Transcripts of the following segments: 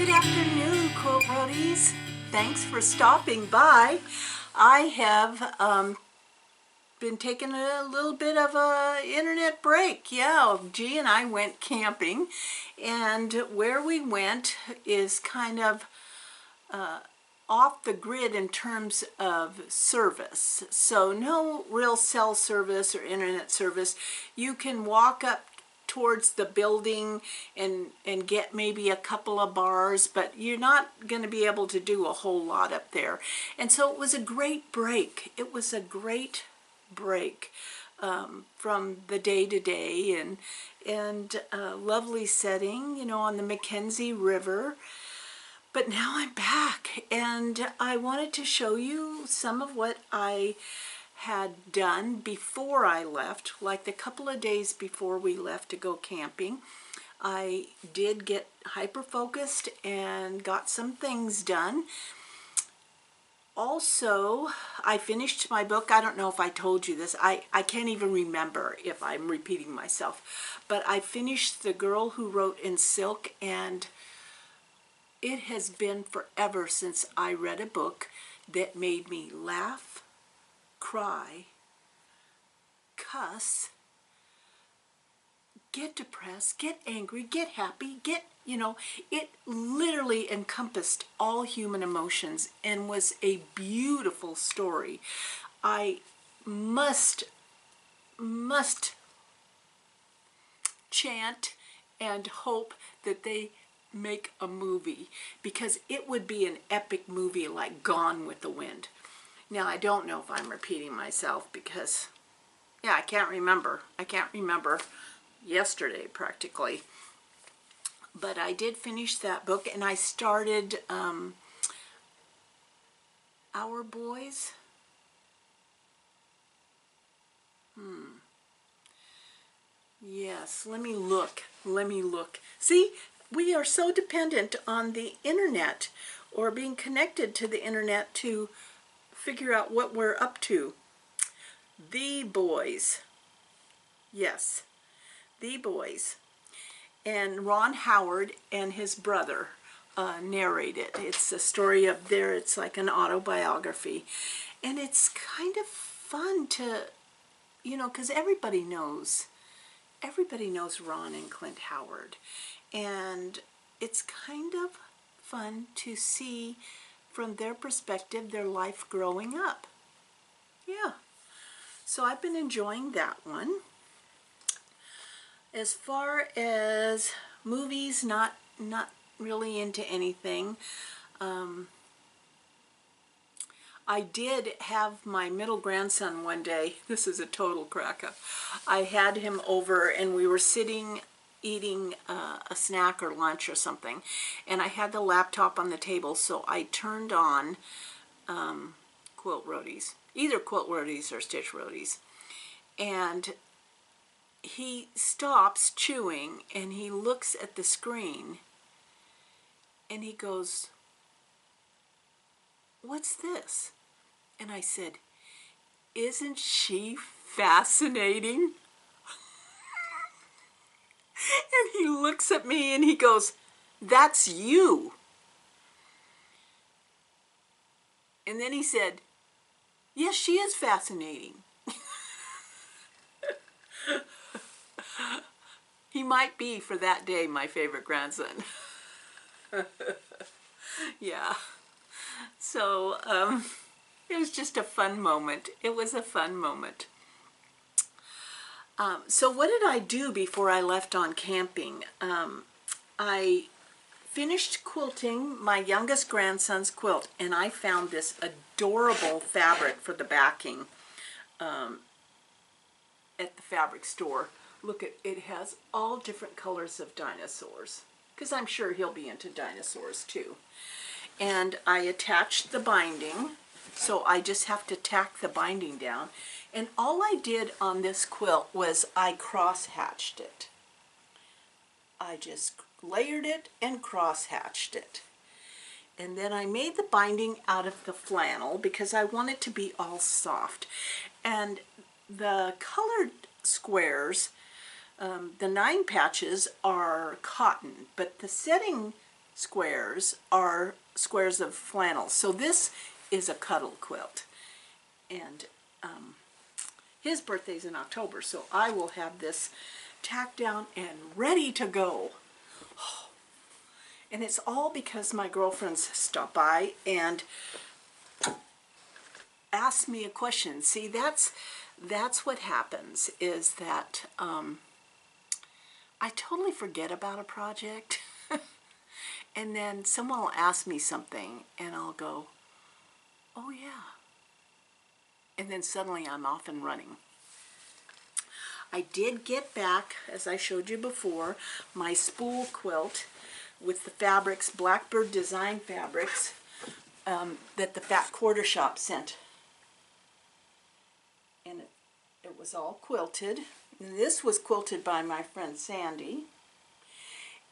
Good afternoon, Quilt Roadies. Thanks for stopping by. I have been taking a little bit of a internet break. Yeah, G and I went camping, and where we went is kind of off the grid in terms of service. So no real cell service or internet service. You can walk up towards the building and get maybe a couple of bars, but you're not going to be able to do a whole lot up there. And so it was a great break. It was a great break from the day-to-day and a lovely setting, you know, on the Mackenzie River. But now I'm back, and I wanted to show you some of what I had done before I left, like the couple of days before we left to go camping. I did get hyper-focused and got some things done. Also, I finished my book. I don't know if I told you this. I can't even remember if I'm repeating myself. But I finished The Girl Who Wrote in Silk, and it has been forever since I read a book that made me laugh, cry, cuss, get depressed, get angry, get happy, it literally encompassed all human emotions and was a beautiful story. I must chant and hope that they make a movie, because it would be an epic movie like Gone with the Wind. Now, I don't know if I'm repeating myself because, yeah, I can't remember. I can't remember yesterday practically. But I did finish that book, and I started Our Boys. Yes, let me look. See, we are so dependent on the internet or being connected to the internet to figure out what we're up to. The Boys. Yes, The Boys. And Ron Howard and his brother narrate it. It's a story of it's like an autobiography. And it's kind of fun to, because everybody knows Ron and Clint Howard. And it's kind of fun to see from their perspective their life growing up. Yeah. So I've been enjoying that one. As far as movies, not really into anything. I did have my middle grandson one day. This is a total crack-up. I had him over and we were sitting eating a snack or lunch or something, and I had the laptop on the table, so I turned on Quilt Roadies, either Quilt Roadies or Stitch Roadies, and he stops chewing and he looks at the screen and he goes, "What's this?" And I said, "Isn't she fascinating?" And he looks at me and he goes, "That's you." And then he said, "Yes, she is fascinating." He might be, for that day, my favorite grandson. Yeah. So, it was just a fun moment. It was a fun moment. So what did I do before I left on camping? I finished quilting my youngest grandson's quilt, and I found this adorable fabric for the backing at the fabric store. Look, it has all different colors of dinosaurs, because I'm sure he'll be into dinosaurs too. And I attached the binding, so I just have to tack the binding down. And all I did on this quilt was I cross-hatched it. I just layered it and cross-hatched it. And then I made the binding out of the flannel because I want it to be all soft. And the colored squares, the 9 patches, are cotton, but the setting squares are squares of flannel. So this is a cuddle quilt. And his birthday's in October, so I will have this tacked down and ready to go. And it's all because my girlfriends stopped by and asked me a question. See, that's what happens, is that I totally forget about a project and then someone will ask me something and I'll go, oh yeah. And then suddenly I'm off and running. I did get back, as I showed you before, my spool quilt with the fabrics, Blackbird Design fabrics, that the Fat Quarter Shop sent. And it was all quilted. And this was quilted by my friend Sandy.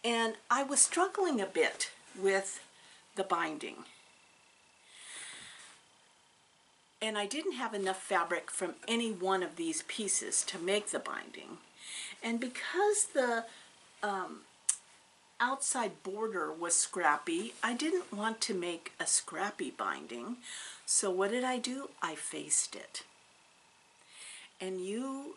And I was struggling a bit with the binding. And I didn't have enough fabric from any one of these pieces to make the binding. And because the outside border was scrappy, I didn't want to make a scrappy binding. So what did I do? I faced it. And you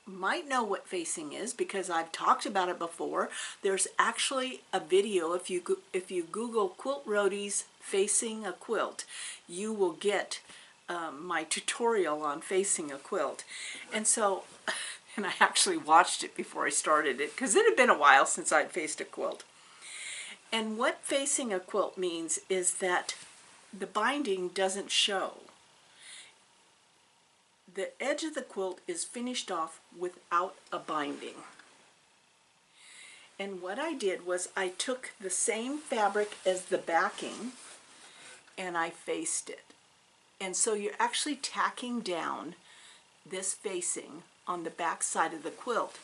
might know what facing is because I've talked about it before. There's actually a video, if you Google Quilt Roadies facing a quilt, you will get my tutorial on facing a quilt. And so, and I actually watched it before I started it because it had been a while since I'd faced a quilt. And what facing a quilt means is that the binding doesn't show. The edge of the quilt is finished off without a binding. And what I did was I took the same fabric as the backing and I faced it. And so you're actually tacking down this facing on the back side of the quilt.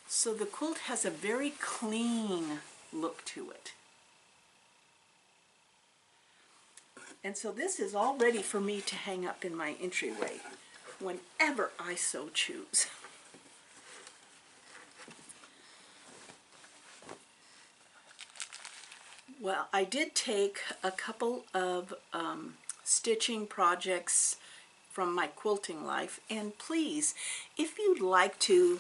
So the quilt has a very clean look to it. And so this is all ready for me to hang up in my entryway whenever I so choose. Well, I did take a couple of stitching projects from my quilting life, and please, if you'd like to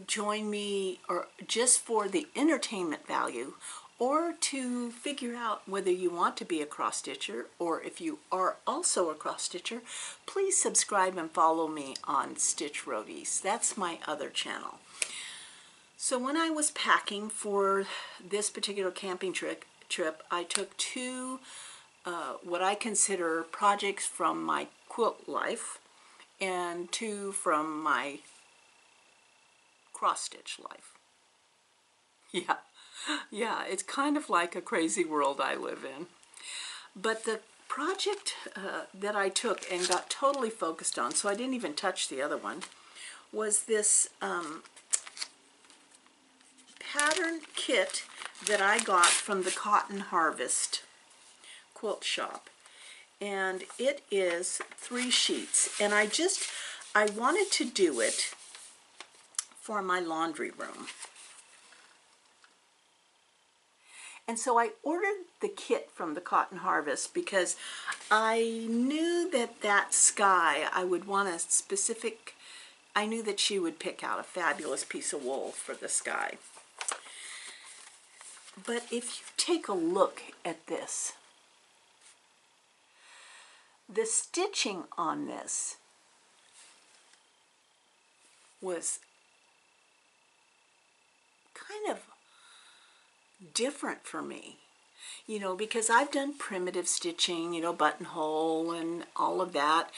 join me, or just for the entertainment value, or to figure out whether you want to be a cross stitcher, or if you are also a cross stitcher, please subscribe and follow me on Stitch Roadies. That's my other channel. So when I was packing for this particular camping trip, I took two what I consider projects from my quilt life and two from my cross stitch life. Yeah, it's kind of like a crazy world I live in. But the project that I took and got totally focused on, so I didn't even touch the other one, was this pattern kit that I got from the Cotton Harvest quilt shop. And it is 3 sheets. And I wanted to do it for my laundry room. And so I ordered the kit from the Cotton Harvest because I knew that sky, I would want a specific, I knew that she would pick out a fabulous piece of wool for the sky. But if you take a look at this, the stitching on this was kind of different for me, you know, because I've done primitive stitching, you know, buttonhole and all of that,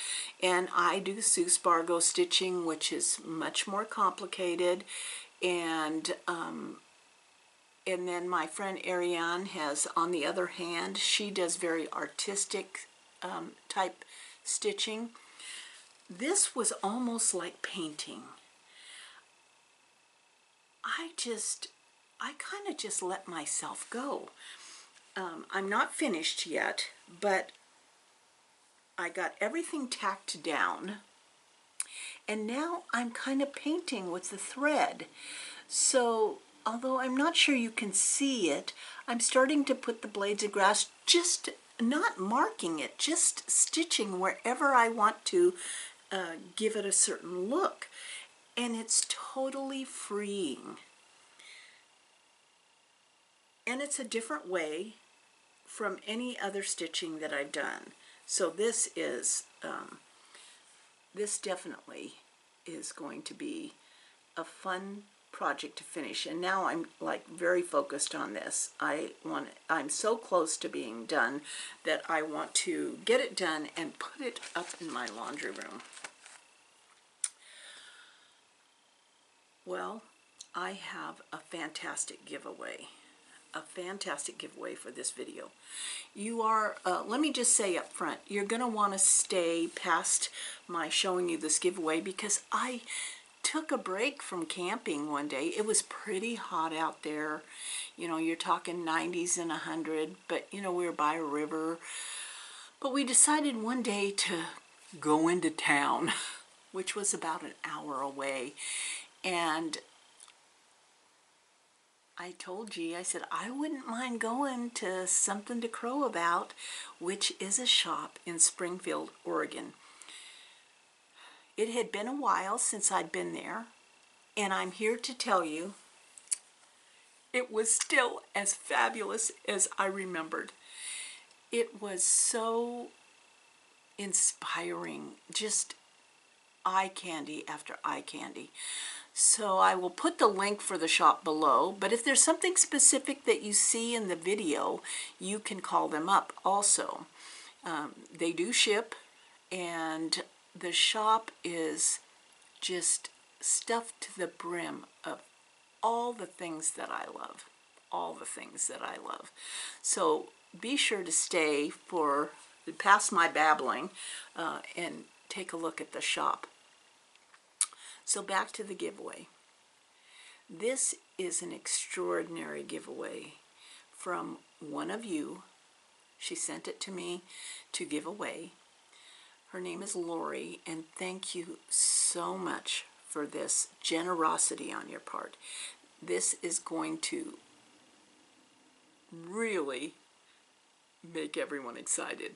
and I do Sue Spargo stitching, which is much more complicated, and then my friend Ariane has, on the other hand, she does very artistic type stitching. This was almost like painting. I kind of just let myself go. I'm not finished yet, but I got everything tacked down, and now I'm kind of painting with the thread. So although I'm not sure you can see it, I'm starting to put the blades of grass, just not marking it, just stitching wherever I want to give it a certain look. And it's totally freeing. And it's a different way from any other stitching that I've done. So this is, this definitely is going to be a fun project to finish. And now I'm like very focused on this. I'm so close to being done that I want to get it done and put it up in my laundry room. Well, I have a fantastic giveaway. A fantastic giveaway for this video. You are, let me just say up front, you're going to want to stay past my showing you this giveaway because I took a break from camping one day. It was pretty hot out there. You know, you're talking 90s and 100, but you know, we were by a river. But we decided one day to go into town, which was about an hour away. And I told G, I said, I wouldn't mind going to Something to Crow About, which is a shop in Springfield, Oregon. It had been a while since I'd been there, and I'm here to tell you, it was still as fabulous as I remembered. It was so inspiring, just eye candy after eye candy. So I will put the link for the shop below, but if there's something specific that you see in the video, you can call them up also. They do ship, and the shop is just stuffed to the brim of all the things that I love. All the things that I love. So be sure to stay for past my babbling and take a look at the shop. So back to the giveaway. This is an extraordinary giveaway from one of you. She sent it to me to give away. Her name is Lori, and thank you so much for this generosity on your part. This is going to really make everyone excited.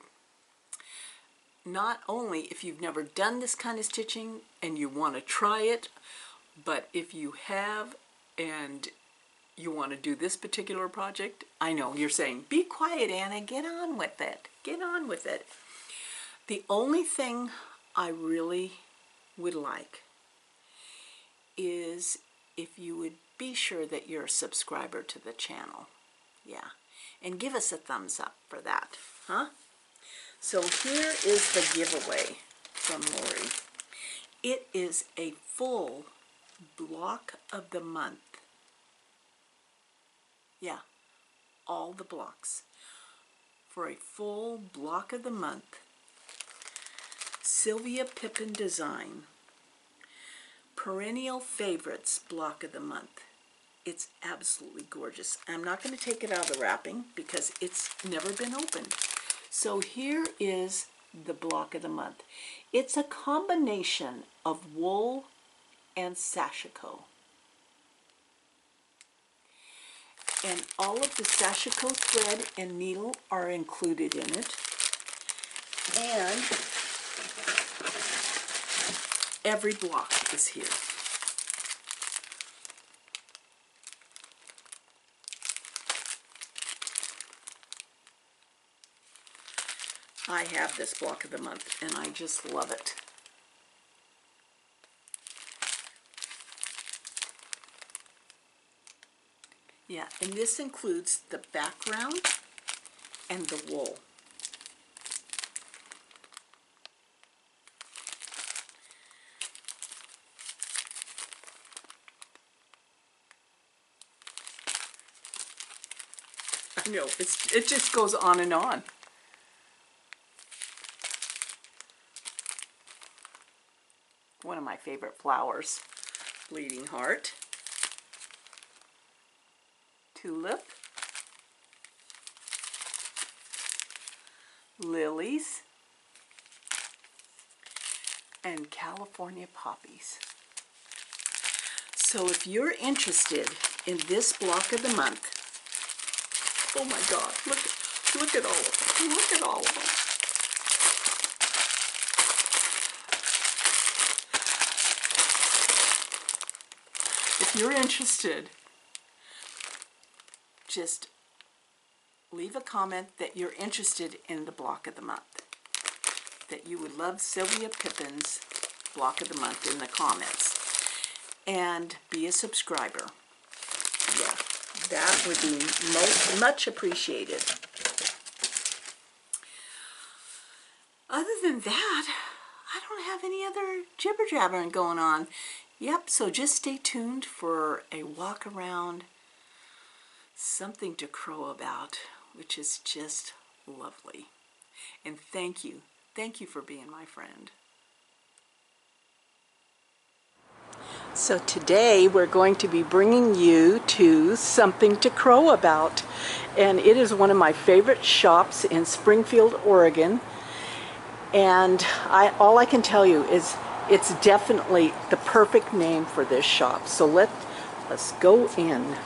Not only if you've never done this kind of stitching and you want to try it, but if you have and you want to do this particular project, I know you're saying, be quiet, Anna, get on with it. Get on with it. The only thing I really would like is if you would be sure that you're a subscriber to the channel. Yeah, and give us a thumbs up for that, huh? So here is the giveaway from Lori. It is a full block of the month. Yeah, all the blocks. For a full block of the month, Sylvia Pippin Design, Perennial Favorites block of the month. It's absolutely gorgeous. I'm not going to take it out of the wrapping because it's never been opened. So here is the block of the month. It's a combination of wool and sashiko. And all of the sashiko thread and needle are included in it. And every block is here. I have this block of the month, and I just love it. Yeah, and this includes the background and the wool. I know, it just goes on and on. One of my favorite flowers, Bleeding Heart, Tulip, Lilies, and California Poppies. So if you're interested in this block of the month, Oh my God, look at all of them. Look at all of them. If you're interested, just leave a comment that you're interested in the block of the month. That you would love Sylvia Pippin's block of the month in the comments. And be a subscriber. Yeah, that would be much appreciated. Other than that, I don't have any other jibber-jabbering going on. Yep, so just stay tuned for a walk around, something to crow about, which is just lovely. And thank you for being my friend. So today we're going to be bringing you to something to crow about, and it is one of my favorite shops in Springfield, Oregon. And all I can tell you is it's definitely the perfect name for this shop. So let's go in.